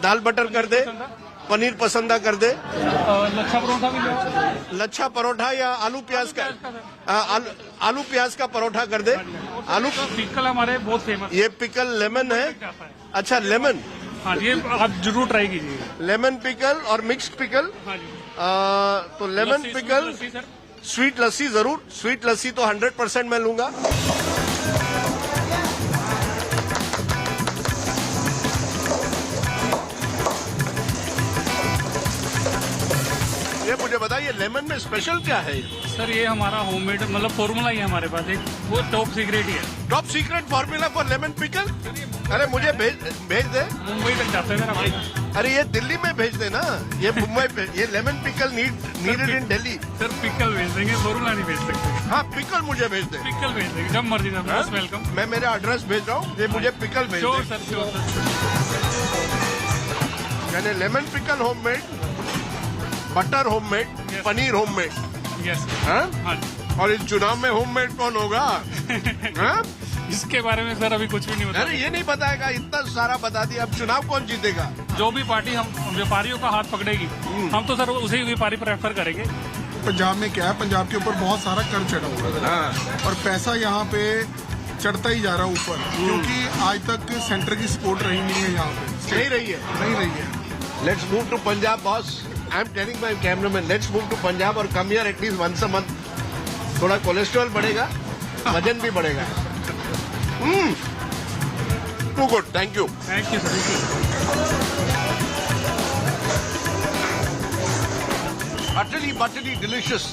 Dal butter कर दे, पनीर पसंदा कर दे, लच्छा परोठा भी लो। लच्छा परोठा या आलू प्याज का, आलू प्याज का परोठा कर दे। आलू पिकल हमारे बहुत फेमस। ये पिकल लेमन है? अच्छा, लेमन। हाँ जी, आप जरूर ट्राई कीजिए। लेमन पिकल और मिक्स्ड पिकल। हाँ जी। तो लेमन पिकल, स्वीट लस्सी जरूर। स्वीट लस्सी तो 100% मैं लूंगा। ये मुझे बताइए, लेमन में स्पेशल क्या है? सर ये हमारा होममेड मतलब फॉर्मूला ही है हमारे पास, एक वो टॉप सीक्रेट ही है। Top secret formula for lemon pickle? अरे मुझे भेज दे। मुंबई तक जाता है मेरा भाई। अरे ये दिल्ली में भेज दे ना, ये मुंबई पे। ये lemon pickle needed in Delhi. Sir pickle भेज देंगे, फॉर्मूला नहीं भेज सकते। हाँ, पिकल मुझे भेज दे। पिकल भेज देंगे जब मर्जी, मोस्ट वेलकम। मैं मेरा एड्रेस भेज रहा हूँ, ये मुझे पिकल भेज श्योर दे। Sir, sure sir. यानी lemon pickle homemade, butter homemade, paneer homemade. Yes. हाँ? हाँ जी। और इस चुनाव में होममेड कौन होगा? हाँ? इसके बारे में सर अभी कुछ भी नहीं बता। अरे ये नहीं बताएगा, इतना सारा बता दिया। अब चुनाव कौन जीतेगा? जो भी पार्टी हम व्यापारियों का हाथ पकड़ेगी, हम तो सर उसी व्यापारी प्रेफर करेंगे। पंजाब में क्या है, पंजाब के ऊपर बहुत सारा कर चढ़ा हुआ है और पैसा यहाँ पे चढ़ता ही जा रहा है ऊपर, क्योंकि आज तक सेंटर की सपोर्ट रही नहीं है यहाँ पे। नहीं रही है। Let's move to Punjab boss. I am telling my cameraman, let's move to Punjab और come here at least once a month. थोड़ा कोलेस्ट्रॉल बढ़ेगा, वजन भी बढ़ेगा। Too good, thank you. Thank you sir. Utterly delicious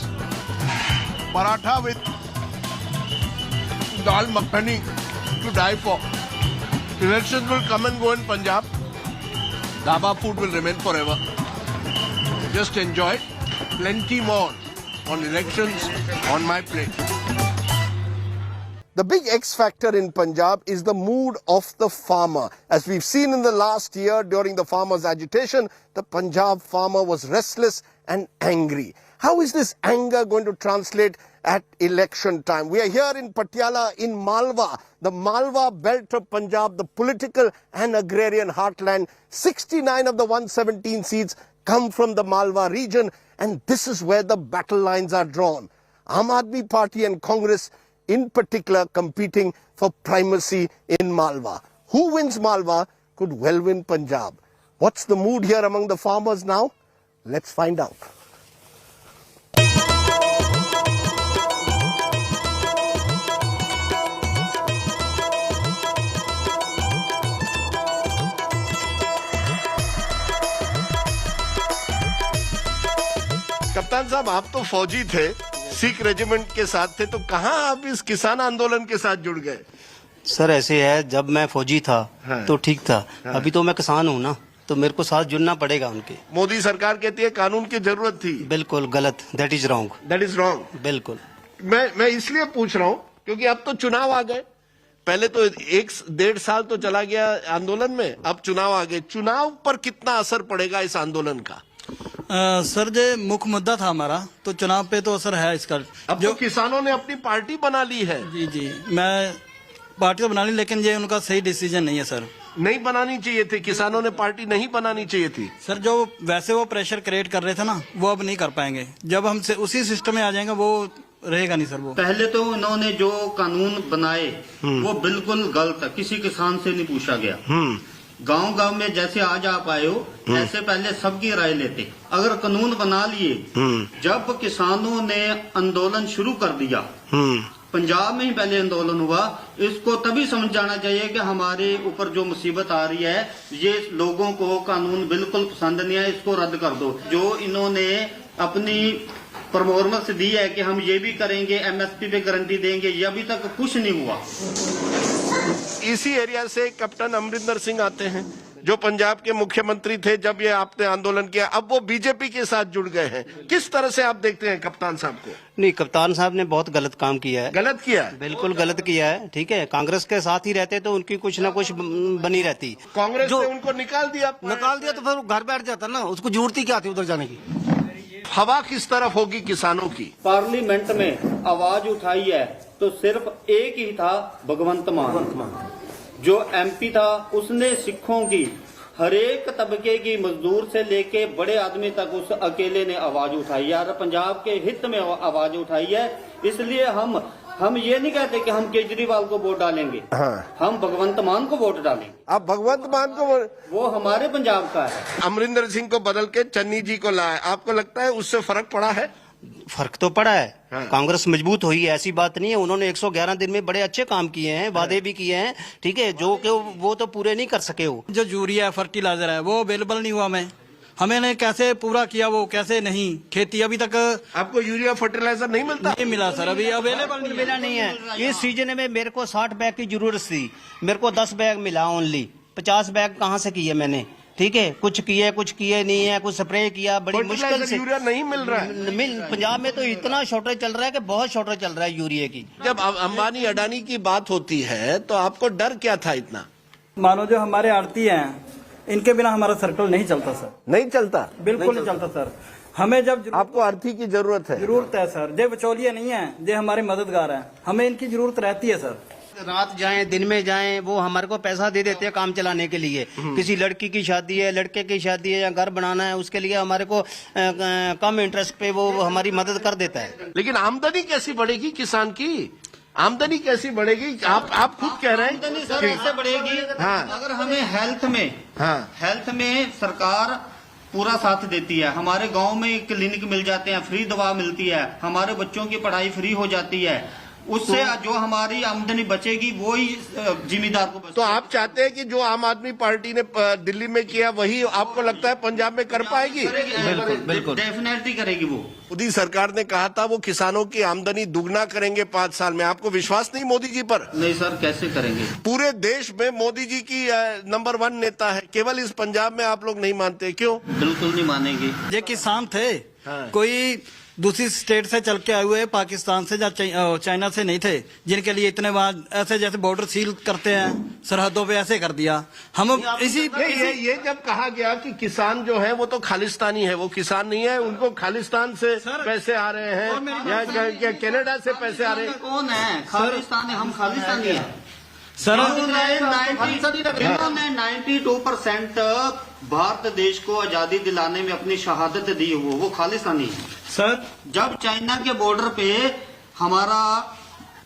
paratha with dal makhani to die for. Elections will come and go in Punjab. Dhaba food will remain forever. Just enjoy it. Plenty more on elections on my plate. The big X factor in Punjab is the mood of the farmer. As we've seen in the last year during the farmers' agitation, the Punjab farmer was restless and angry. How is this anger going to translate at election time? We are here in Patiala in Malwa, the Malwa belt of Punjab, the political and agrarian heartland. 69 of the 117 seats come from the Malwa region, and this is where the battle lines are drawn. Aam Aadmi Party and Congress in particular competing for primacy in Malwa. Who wins Malwa could well win Punjab. What's the mood here among the farmers now? Let's find out. कप्तान साहब, आप तो फौजी थे, Sikh regiment के साथ थे, तो कहाँ आप इस किसान आंदोलन के साथ जुड़ गए? सर ऐसे है, जब मैं फौजी था तो ठीक था, अभी तो मैं किसान हूँ ना, तो मेरे को साथ जुड़ना पड़ेगा उनके। मोदी सरकार कहती है कानून की जरूरत थी। बिल्कुल गलत, that is wrong. That is wrong. बिल्कुल। मैं इसलिए पूछ रहा हूँ क्योंकि अब तो चुनाव आ गए। पहले तो 1-1.5 साल तो चला गया आंदोलन में, अब चुनाव आ गए। चुनाव पर कितना असर पड़ेगा इस आंदोलन का? सर जो मुख्य मुद्दा था हमारा, तो चुनाव पे तो असर है इसका। अब जो किसानों ने अपनी पार्टी बना ली है। जी, मैं पार्टी तो बना ली, लेकिन ये उनका सही डिसीजन नहीं है सर। नहीं बनानी चाहिए थी, किसानों ने पार्टी नहीं बनानी चाहिए थी। सर जो वैसे वो प्रेशर क्रिएट कर रहे थे ना, वो अब नहीं कर पाएंगे। जब हम उसी सिस्टम में आ जाएंगे, वो रहेगा नहीं सर। वो पहले तो उन्होंने जो कानून बनाए वो बिल्कुल गलत है, किसी किसान से नहीं पूछा गया। गांव गांव में जैसे आज आप आए हो, ऐसे पहले सबकी राय लेते। अगर कानून बना लिए, जब किसानों ने आंदोलन शुरू कर दिया, पंजाब में ही पहले आंदोलन हुआ, इसको तभी समझ जाना चाहिए कि हमारे ऊपर जो मुसीबत आ रही है, ये लोगों को कानून बिल्कुल पसंद नहीं है, इसको रद्द कर दो। जो इन्होंने अपनी परफॉर्मेंस दी है कि हम ये भी करेंगे, एमएसपी पे गारंटी देंगे, ये अभी तक कुछ नहीं हुआ। इसी एरिया से कैप्टन अमरिंदर सिंह आते हैं, जो पंजाब के मुख्यमंत्री थे जब ये आपने आंदोलन किया। अब वो बीजेपी के साथ जुड़ गए हैं। किस तरह से आप देखते हैं कप्तान साहब को? नहीं, कप्तान साहब ने बहुत गलत काम किया है। गलत किया है? बिल्कुल गलत किया है। ठीक है, कांग्रेस के साथ ही रहते तो उनकी कुछ ना कुछ बनी रहती। कांग्रेस ने उनको निकाल दिया तो फिर घर बैठ जाता ना, उसको जरूरत ही क्या थी उधर जाने की। हवा किस तरफ होगी किसानों की? पार्लियामेंट में आवाज उठाई है तो सिर्फ एक ही था, भगवंत मान। जो एमपी था, उसने सिखों की हर एक तबके की, मजदूर से लेके बड़े आदमी तक, उस अकेले ने आवाज उठाई है और पंजाब के हित में आवाज उठाई है। इसलिए हम ये नहीं कहते कि हम केजरीवाल को वोट डालेंगे। हम भगवंत मान को वोट डालेंगे। आप भगवंत मान को वो हमारे पंजाब का है। अमरिंदर सिंह को बदल के चन्नी जी को लाए, आपको लगता है उससे फर्क पड़ा है? फर्क तो पड़ा है। कांग्रेस मजबूत हुई है, ऐसी बात नहीं है। उन्होंने 111 दिन में बड़े अच्छे काम किए हैं, वादे भी किए हैं, ठीक है, जो कि वो तो पूरे नहीं कर सके। वो जो यूरिया फर्टिलाइजर है, वो अवेलेबल नहीं हुआ। हमें कैसे पूरा किया, वो कैसे नहीं। खेती अभी तक आपको यूरिया फर्टिलाइजर नहीं मिलता? नहीं मिला सर, अभी अवेलेबल मिला नहीं है। इस सीजन में मेरे को 60 बैग की जरूरत थी, मेरे को 10 बैग मिला ओनली। 50 बैग कहाँ से किए मैंने? ठीक है, कुछ किए नहीं है, कुछ स्प्रे किया, बड़ी मुश्किल से। यूरिया नहीं मिल रहा है। पंजाब में तो इतना शॉर्टेज चल रहा है कि बहुत शॉर्टेज चल रहा है यूरिया की। जब अंबानी अडानी की बात होती है तो आपको डर क्या था इतना? मानो जो हमारे आड़ती हैं, इनके बिना हमारा सर्कल नहीं चलता सर। नहीं चलता? बिल्कुल नहीं चलता सर। हमें जब आपको अर्थी की जरूरत है? जरूरत है सर, जे बिचौलिए नहीं है, जे हमारे मददगार हैं, हमें इनकी जरूरत रहती है सर। रात जाएं दिन में जाएं, वो हमारे को पैसा दे देते हैं काम चलाने के लिए। किसी लड़की की शादी है, लड़के की शादी है या घर बनाना है, उसके लिए हमारे को कम इंटरेस्ट पे वो हमारी मदद कर देता है। लेकिन आमदनी कैसी बढ़ेगी किसान की? आमदनी कैसी बढ़ेगी? आप खुद कह रहे हैं आमदनी सर ऐसे बढ़ेगी अगर हमें हेल्थ में सरकार पूरा साथ देती है। हमारे गांव में क्लिनिक मिल जाते हैं, फ्री दवा मिलती है, हमारे बच्चों की पढ़ाई फ्री हो जाती है, उससे जो हमारी आमदनी बचेगी वो ही जिम्मेदार को बचेगी। तो आप चाहते हैं कि जो आम आदमी पार्टी ने दिल्ली में किया वही आपको लगता है पंजाब में कर पाएगी? बिल्कुल डेफिनेटली करेगी। वो मोदी सरकार ने कहा था वो किसानों की आमदनी दुगना करेंगे 5 साल में। आपको विश्वास नहीं मोदी जी पर? नहीं सर, कैसे करेंगे? पूरे देश में मोदी जी की नंबर 1 नेता है, केवल इस पंजाब में आप लोग नहीं मानते, क्यों? बिल्कुल नहीं मानेंगे। ये किसान थे, कोई दूसरी स्टेट से चल के आए हुए, पाकिस्तान से या चाइना से नहीं थे, जिनके लिए इतने बाद ऐसे जैसे बॉर्डर सील करते हैं सरहदों पे, ऐसे कर दिया। हम ये जब कहा गया कि किसान जो है वो तो खालिस्तानी है, वो किसान नहीं है, उनको खालिस्तान से पैसे आ रहे हैं या कनाडा से पैसे आ रहे हैं। कौन है खालिस्तानी? हम खालिस्तानी है सर। इन्होंने 92% भारत देश को आजादी दिलाने में अपनी शहादत दी, वो खालिस्तानी है सर। जब चाइना के बॉर्डर पे हमारा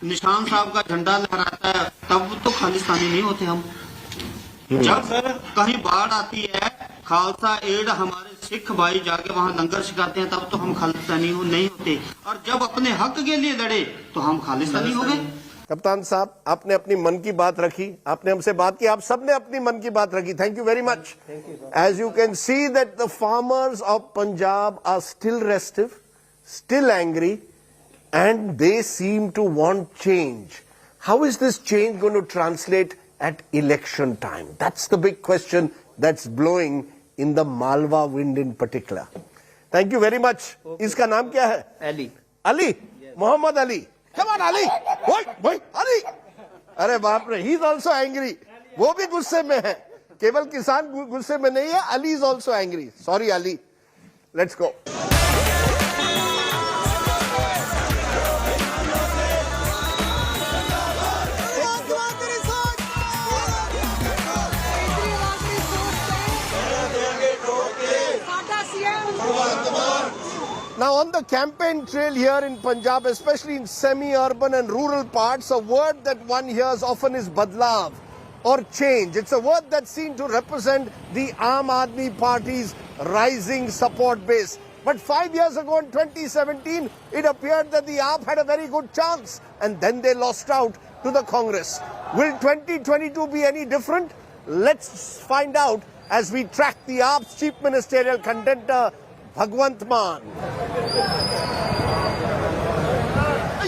निशान साहब का झंडा लहराता है तब तो खालिस्तानी नहीं होते हम। जब कहीं बाढ़ आती है, खालसा एड हमारे सिख भाई जाके वहाँ लंगर सिखाते हैं, तब तो हम खालिस्तानी नहीं होते। और जब अपने हक के लिए लड़े तो हम खालिस्तानी हो गए। कप्तान साहब, आपने अपनी मन की बात रखी, आपने हमसे बात की, आप सबने अपनी मन की बात रखी। Thank you very much. As you can see that the farmers of Punjab are still restive, still angry, and they seem to want change. How is this change going to translate at election time? That's the big question that's blowing in the Malwa wind in particular. Thank you very much. इसका नाम क्या है? Ali. Ali, Mohammad Ali. Come on, Ali! Wait, Ali! अरे बाप रे, he is also angry. वो भी गुस्से में है। केवल किसान गुस्से में नहीं है, Ali is also angry. Sorry, Ali. Let's go. Now on the campaign trail here in Punjab, especially in semi-urban and rural parts, a word that one hears often is badlav or change. It's a word that's seen to represent the Aam Aadmi Party's rising support base. But 5 years ago in 2017, it appeared that the AAP had a very good chance and then they lost out to the Congress. Will 2022 be any different? Let's find out as we track the AAP's chief ministerial contender, Bhagwant Mann.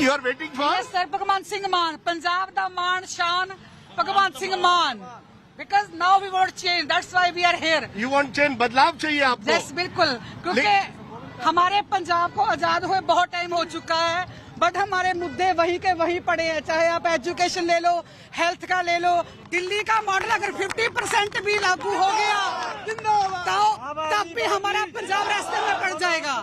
You are waiting for? Yes, sir. Bhagwant Singh Mann, Punjab da मान शान, Bhagwant Singh Mann. Because now we want change. That's why we are here. You want change? बदलाव चाहिए आपको? Yes, बिल्कुल. क्योंकि हमारे पंजाब को आजाद हुए बहुत टाइम हो चुका है, बट हमारे मुद्दे वही के वही पड़े हैं। चाहे आप एजुकेशन ले लो, हेल्थ का ले लो। दिल्ली का मॉडल अगर 50% भी लागू हो गया तो तब भी हमारा पंजाब रास्ते में पड़ जाएगा।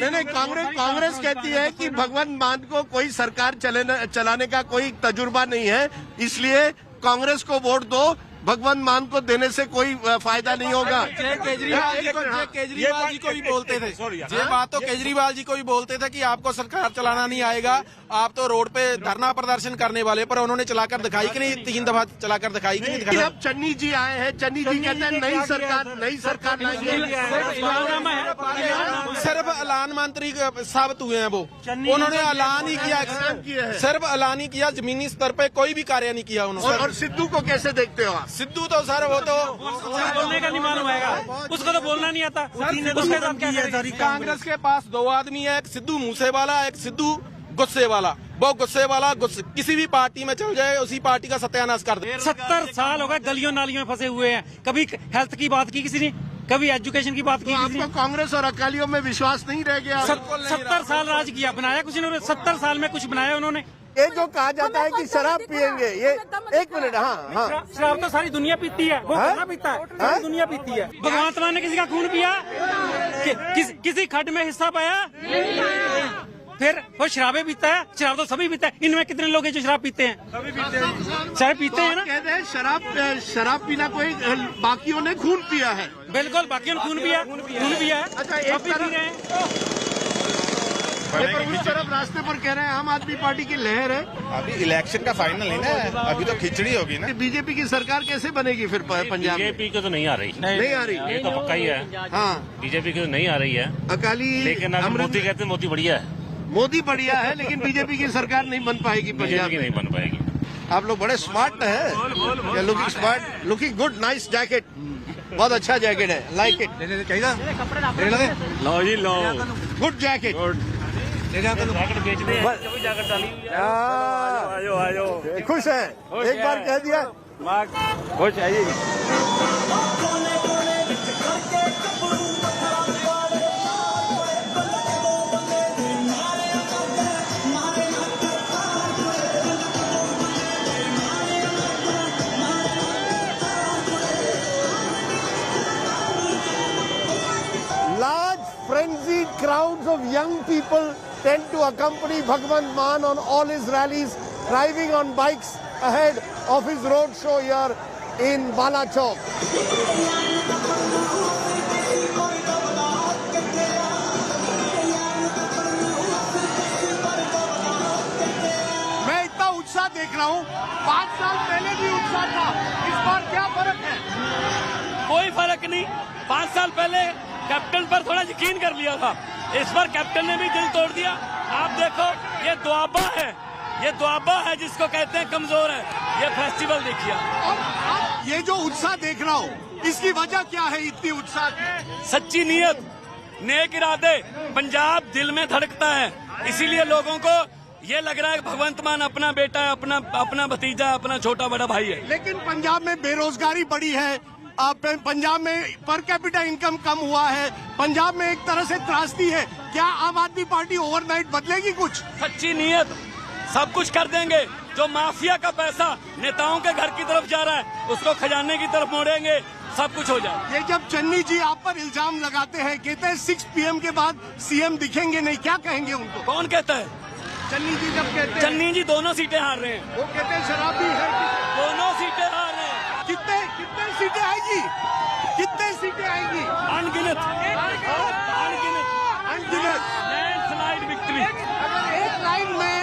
नहीं, कांग्रेस कहती है कि भगवंत मान को कोई सरकार चलाने का कोई तजुर्बा नहीं है, इसलिए कांग्रेस को वोट दो, भगवंत मान को देने से कोई फायदा नहीं होगा। केजरीवाल जी को भी बोलते थे, ये बात तो केजरीवाल जी को भी बोलते थे कि आपको सरकार चलाना नहीं आएगा, आप तो रोड पे धरना प्रदर्शन करने वाले, पर उन्होंने चलाकर दिखाई कि नहीं, 3 दफा चलाकर दिखाई कि नहीं दिखाई। अब चन्नी जी आए हैं, चन्नी जी कहते हैं नई सरकार लाएंगे। सिर्फ ऐलान मंत्री साबित हुए हैं वो, उन्होंने ऐलान ही किया, सिर्फ ऐलान ही किया, जमीनी स्तर पे कोई भी कार्य नहीं किया उन्होंने। और सिद्धू को कैसे देखते हो आप? सिद्धू तो सर वो तो बोलने का नहीं मालूम आएगा, उसको तो बोलना नहीं आता। उसके साथ क्या करें? कांग्रेस के पास 2 आदमी है, एक सिद्धू मूसेवाला, एक सिद्धू गुस्से वाला। वो गुस्से वाला किसी भी पार्टी में चल जाए, उसी पार्टी का सत्यानाश कर दे। 70 साल हो गए गलियों नालियों में फंसे हुए हैं, कभी हेल्थ की बात की किसी ने, कभी एजुकेशन की बात की किसी ने। आपको कांग्रेस और अकालियों में विश्वास नहीं रह गया? 70 साल राज किया, बनाया कुछ इन्होंने, 70 साल में कुछ बनाया उन्होंने? ये जो कहा जाता है कि शराब पिएंगे, ये एक मिनट, हाँ, शराब तो सारी दुनिया पीती है, वो कहाँ पीता है? सारी दुनिया पीती है। भगवंत मान ने किसी का खून पिया? किसी खड्ड में हिस्सा पाया? फिर वो शराबे पीता है, शराब तो सभी पीता है। इनमें कितने लोग हैं जो शराब पीते हैं? सभी पीते हैं, सभी पीते हैं ना। कहते हैं शराब पीना कोई, बाकियों ने खून पिया है। बिल्कुल, बाकियों ने खून पिया है। अच्छा, एक तरफ उस तरफ रास्ते पर कह रहे हैं आम आदमी पार्टी की लहर है। अभी इलेक्शन का फाइनल है ना, अभी तो खिचड़ी होगी ना। बीजेपी की सरकार कैसे बनेगी फिर पंजाब में? बीजेपी को तो नहीं आ रही, नहीं आ रही, ये तो पक्का ही है। हाँ, बीजेपी की तो नहीं आ रही है अकाली, लेकिन अगर मोदी कहते हैं मोदी बढ़िया है, मोदी बढ़िया है, लेकिन बीजेपी की सरकार नहीं बन पाएगी पंजाब की नहीं बन पाएगी। आप लोग बड़े स्मार्ट है, looking smart, looking good, nice jacket, बहुत अच्छा जैकेट है, लाइक इट। लो जी लो, गुड जैकेट, जैकेट बेच दे, जैकेट डाली हुई है। खुश है, एक बार कह दिया खुश है जी। large frenzied crowds of young people tend to accompany Bhagwant Mann on all his rallies, driving on bikes ahead of his road show here in Balachok. मैं इतना उत्साह देख रहा हूँ, 5 साल पहले भी उत्साह था, इस बार क्या फर्क है? कोई फर्क नहीं। 5 साल पहले कैप्टन पर थोड़ा यकीन कर लिया था, इस बार कैप्टन ने भी दिल तोड़ दिया। आप देखो, ये दुआबा है जिसको कहते हैं कमजोर है। ये फेस्टिवल देखिए। और ये जो उत्साह देख रहा हूँ, इसकी वजह क्या है इतनी उत्साह की? सच्ची नीयत, नेक इरादे। पंजाब दिल में धड़कता है, इसीलिए लोगों को ये लग रहा है भगवंत मान अपना बेटा है, अपना भतीजा, अपना छोटा बड़ा भाई है। लेकिन पंजाब में बेरोजगारी बढ़ी है, पंजाब में पर कैपिटा इनकम कम हुआ है, पंजाब में एक तरह से त्रासदी है। क्या आम आदमी पार्टी ओवरनाइट बदलेगी कुछ? सच्ची नीयत, सब कुछ कर देंगे। जो माफिया का पैसा नेताओं के घर की तरफ जा रहा है, उसको खजाने की तरफ मोड़ेंगे, सब कुछ हो जाए। ये जब चन्नी जी आप पर इल्जाम लगाते हैं, कहते हैं 6 PM के बाद सीएम दिखेंगे नहीं, क्या कहेंगे उनको? कौन कहता है? चन्नी जी जब कहते हैं, चन्नी जी दोनों सीटें हार रहे हैं। वो कहते हैं शराबी है, दोनों सीटें हार रहे हैं। कितने सीटें आएगी? कितने सीटें आएगी? अनगिनत। Landslide victory. अगर एक लाइन में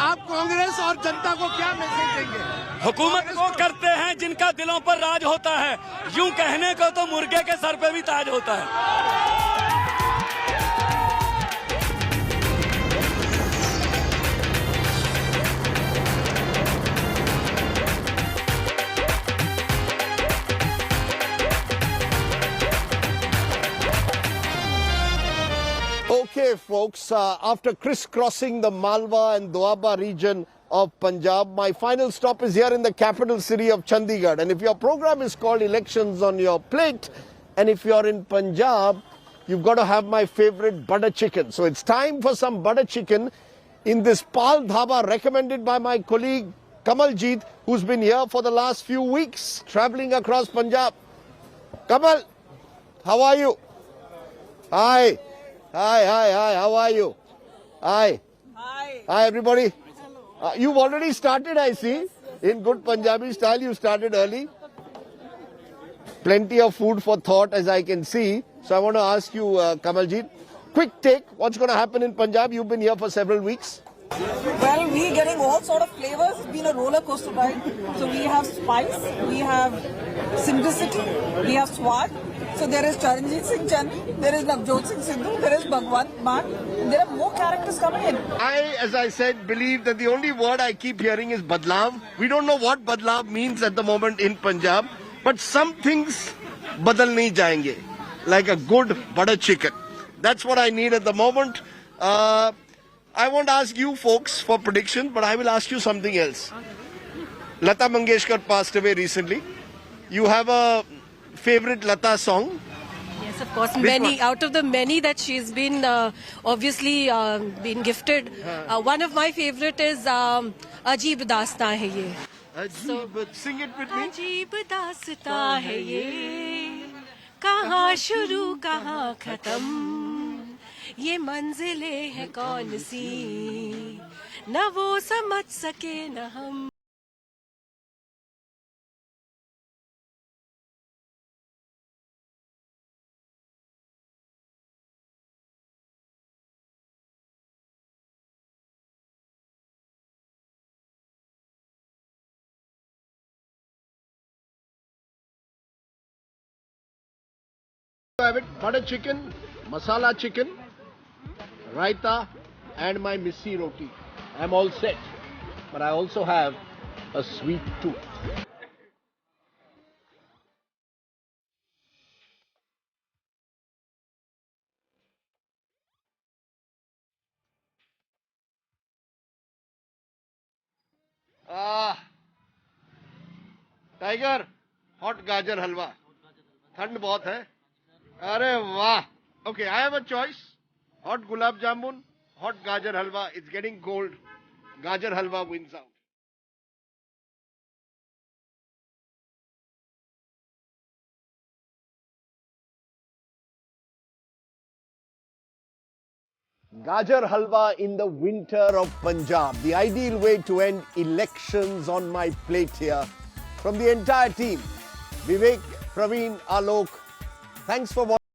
आप कांग्रेस और जनता को क्या मैसेज देंगे? हुकूमत को करते हैं जिनका दिलों पर राज होता है, यूं कहने को तो मुर्गे के सर पे भी ताज होता है। Okay, folks, after crisscrossing the Malwa and Doaba region of Punjab, my final stop is here in the capital city of Chandigarh. And if your program is called Elections on Your Plate, and if you're in Punjab, you've got to have my favorite butter chicken. So it's time for some butter chicken in this Pal Dhaba, recommended by my colleague Kamaljeet, who's been here for the last few weeks, traveling across Punjab. Kamal, how are you? Hi. Hi, how are you? Hi. Hi, everybody. You've already started, I see. In good Punjabi style, you started early. Plenty of food for thought, as I can see. So I want to ask you, Kamaljeet, quick take, what's going to happen in Punjab? You've been here for several weeks. Well, we're getting all sort of flavors. It's been a roller coaster ride. So we have spice, we have simplicity, we have swag. So there is Charanjit Singh Channi, there is Navjot Singh Sidhu, there is Bhagwant Mann. There are more characters coming in. I, as I said, believe that the only word I keep hearing is Badlav. We don't know what Badlav means at the moment in Punjab, but some things badal nahi jayenge, like a good butter chicken. That's what I need at the moment. I won't ask you folks for prediction, but I will ask you something else. Lata Mangeshkar passed away recently. You have a favorite Lata song? Yes, Yes, of course. Which Many one? out of the many that she's been obviously been gifted. One of my favorite is Ajeeb Daastaan hai ye. Ajeeb, sing it with me. अजीब दास्तां है ये, कहाँ शुरू कहाँ खत्म, ये मंजिलें हैं कौन सी, न वो समझ सके न हम. Have it butter chicken, masala chicken, raita, and my missi roti. I'm all set, but I also have a sweet tooth. Tiger hot gajar halwa ठंड बहुत है अरे वाह okay I have a choice hot gulab jamun hot gajar halwa it's getting cold gajar halwa wins out Gajar halwa in the winter of Punjab, the ideal way to end elections on my plate here. From the entire team, Vivek, Praveen, Alok, thanks for watching.